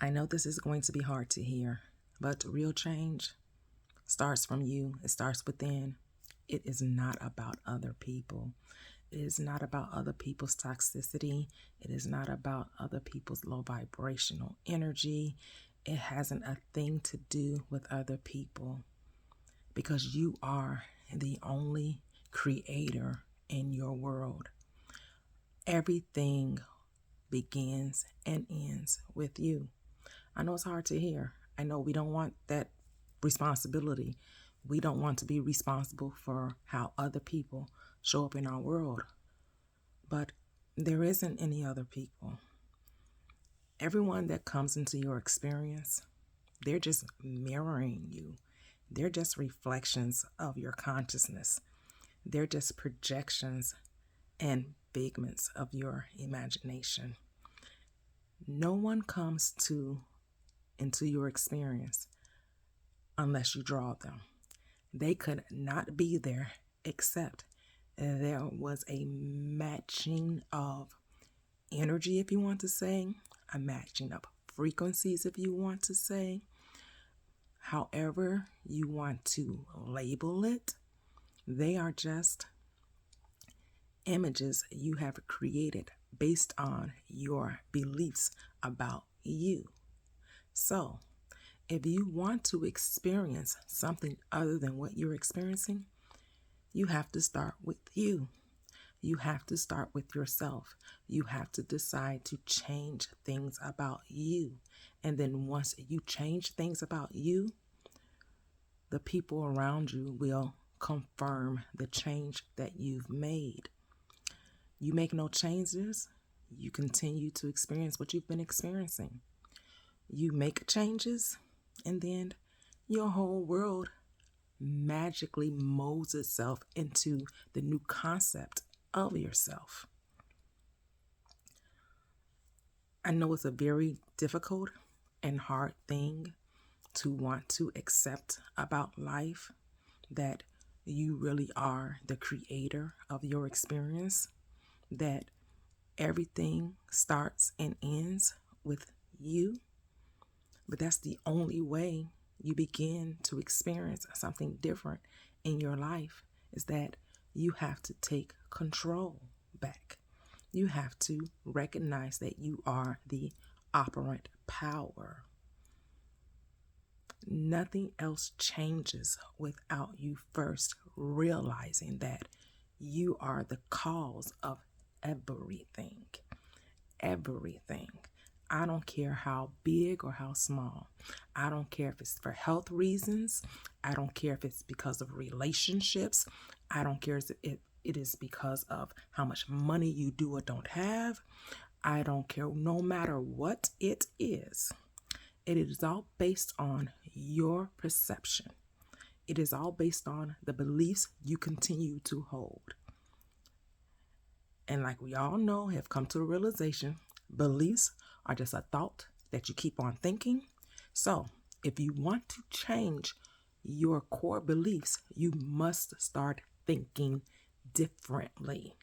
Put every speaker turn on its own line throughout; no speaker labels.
I know this is going to be hard to hear, but real change starts from you. It starts within. It is not about other people. It is not about other people's toxicity. It is not about other people's low vibrational energy. It hasn't a thing to do with other people because you are the only creator in your world. Everything begins and ends with you. I know it's hard to hear. I know we don't want that responsibility. We don't want to be responsible for how other people show up in our world. But there isn't any other people. Everyone that comes into your experience, they're just mirroring you. They're just reflections of your consciousness. They're just projections and figments of your imagination. No one comes into your experience unless you draw them. They could not be there except there was a matching of energy, if you want to say, a matching of frequencies, if you want to say, however you want to label it. They are just images you have created based on your beliefs about you. So, if you want to experience something other than what you're experiencing, you have to start with you. You have to start with yourself. You have to decide to change things about you. And then once you change things about you, the people around you will confirm the change that you've made. You make no changes, you continue to experience what you've been experiencing. You make changes, and then your whole world magically molds itself into the new concept of yourself. I know it's a very difficult and hard thing to want to accept about life, that you really are the creator of your experience, that everything starts and ends with you. But that's the only way you begin to experience something different in your life, is that you have to take control back. You have to recognize that you are the operant power. Nothing else changes without you first realizing that you are the cause of everything. Everything. I don't care how big or how small. I don't care if it's for health reasons. I don't care if it's because of relationships. I don't care if it is because of how much money you do or don't have. I don't care. No matter what it is all based on your perception. It is all based on the beliefs you continue to hold. And like we all know, have come to the realization, beliefs are just a thought that you keep on thinking. So if you want to change your core beliefs, you must start thinking differently.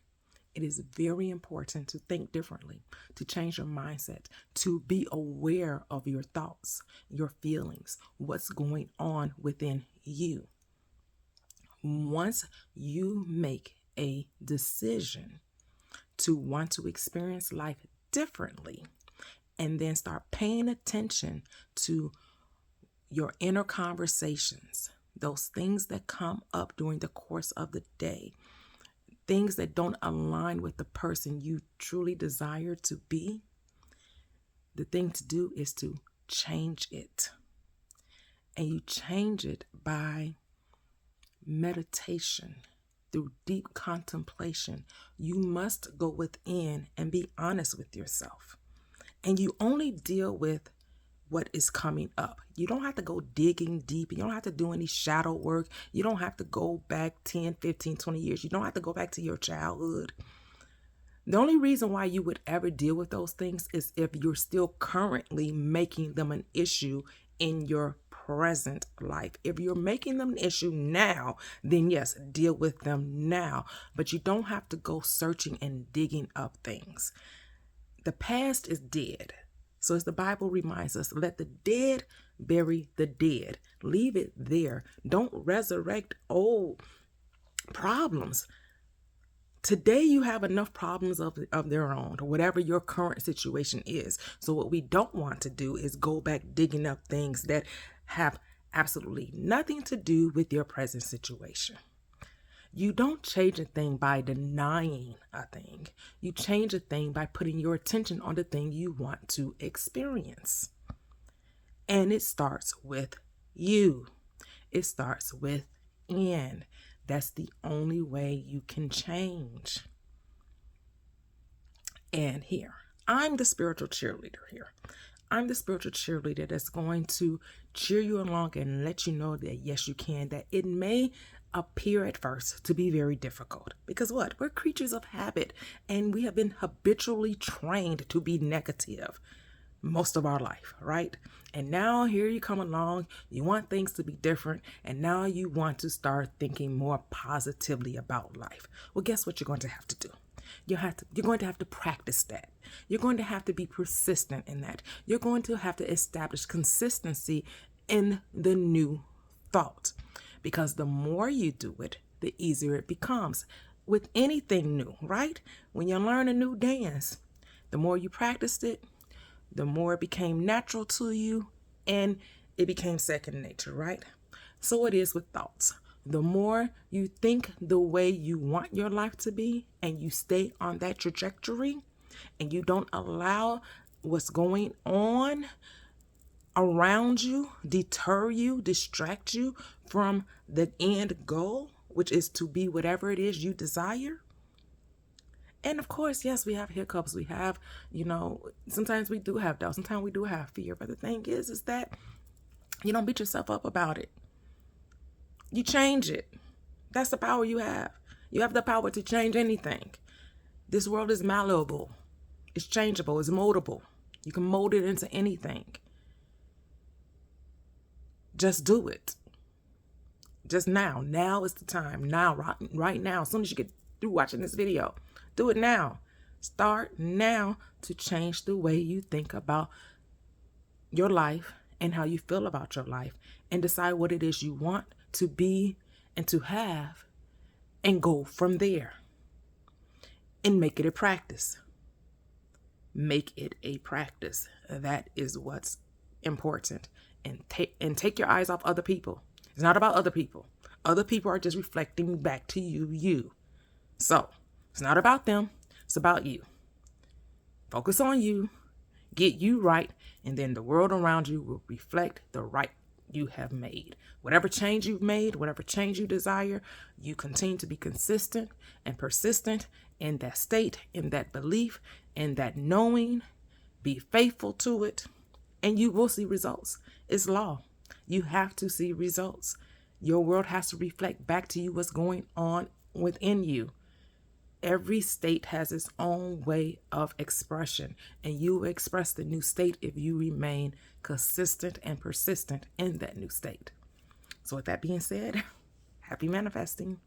It is very important to think differently, to change your mindset, to be aware of your thoughts, your feelings, what's going on within you. Once you make a decision to want to experience life differently, and then start paying attention to your inner conversations, those things that come up during the course of the day, things that don't align with the person you truly desire to be, the thing to do is to change it. And you change it by meditation, through deep contemplation. You must go within and be honest with yourself. And you only deal with what is coming up. You don't have to go digging deep. You don't have to do any shadow work. You don't have to go back 10, 15, 20 years. You don't have to go back to your childhood. The only reason why you would ever deal with those things is if you're still currently making them an issue in your present life. If you're making them an issue now, then yes, deal with them now. But you don't have to go searching and digging up things. The past is dead. So as the Bible reminds us, let the dead bury the dead. Leave it there. Don't resurrect old problems. Today you have enough problems of their own, or whatever your current situation is. So what we don't want to do is go back digging up things that have absolutely nothing to do with your present situation. You don't change a thing by denying a thing. You change a thing by putting your attention on the thing you want to experience. And it starts with you. It starts within. That's the only way you can change. And here, I'm the spiritual cheerleader here. I'm the spiritual cheerleader that's going to cheer you along and let you know that yes, you can, that it may appear at first to be very difficult. Because what? We're creatures of habit, and we have been habitually trained to be negative most of our life, right? And now here you come along, you want things to be different, and now you want to start thinking more positively about life. Well, guess what you're going to have to do? You're going to have to practice that. You're going to have to be persistent in that. You're going to have to establish consistency in the new thought, because the more you do it, the easier it becomes with anything new, right? When you learn a new dance, the more you practiced it, the more it became natural to you, and it became second nature, right? So it is with thoughts. The more you think the way you want your life to be, and you stay on that trajectory, and you don't allow what's going on around you deter you, distract you from the end goal, which is to be whatever it is you desire. And of course, yes, we have hiccups. We have, sometimes we do have doubt. Sometimes we do have fear. But the thing is that you don't beat yourself up about it. You change it. That's the power you have. You have the power to change anything. This world is malleable. It's changeable. It's moldable. You can mold it into anything. Just do it. Just now. Now is the time. Now, right now. As soon as you get through watching this video, do it now. Start now to change the way you think about your life and how you feel about your life, and decide what it is you want to be and to have, and go from there. And make it a practice. Make it a practice. That is what's important. And take your eyes off other people. It's not about other people. Other people are just reflecting back to you. So it's not about them. It's about you. Focus on you. Get you right. And then the world around you will reflect the right you have made. Whatever change you've made, whatever change you desire, you continue to be consistent and persistent in that state, in that belief, in that knowing. Be faithful to it, and you will see results. It's law. You have to see results. Your world has to reflect back to you what's going on within you. Every state has its own way of expression, and you will express the new state if you remain consistent and persistent in that new state. So with that being said, happy manifesting.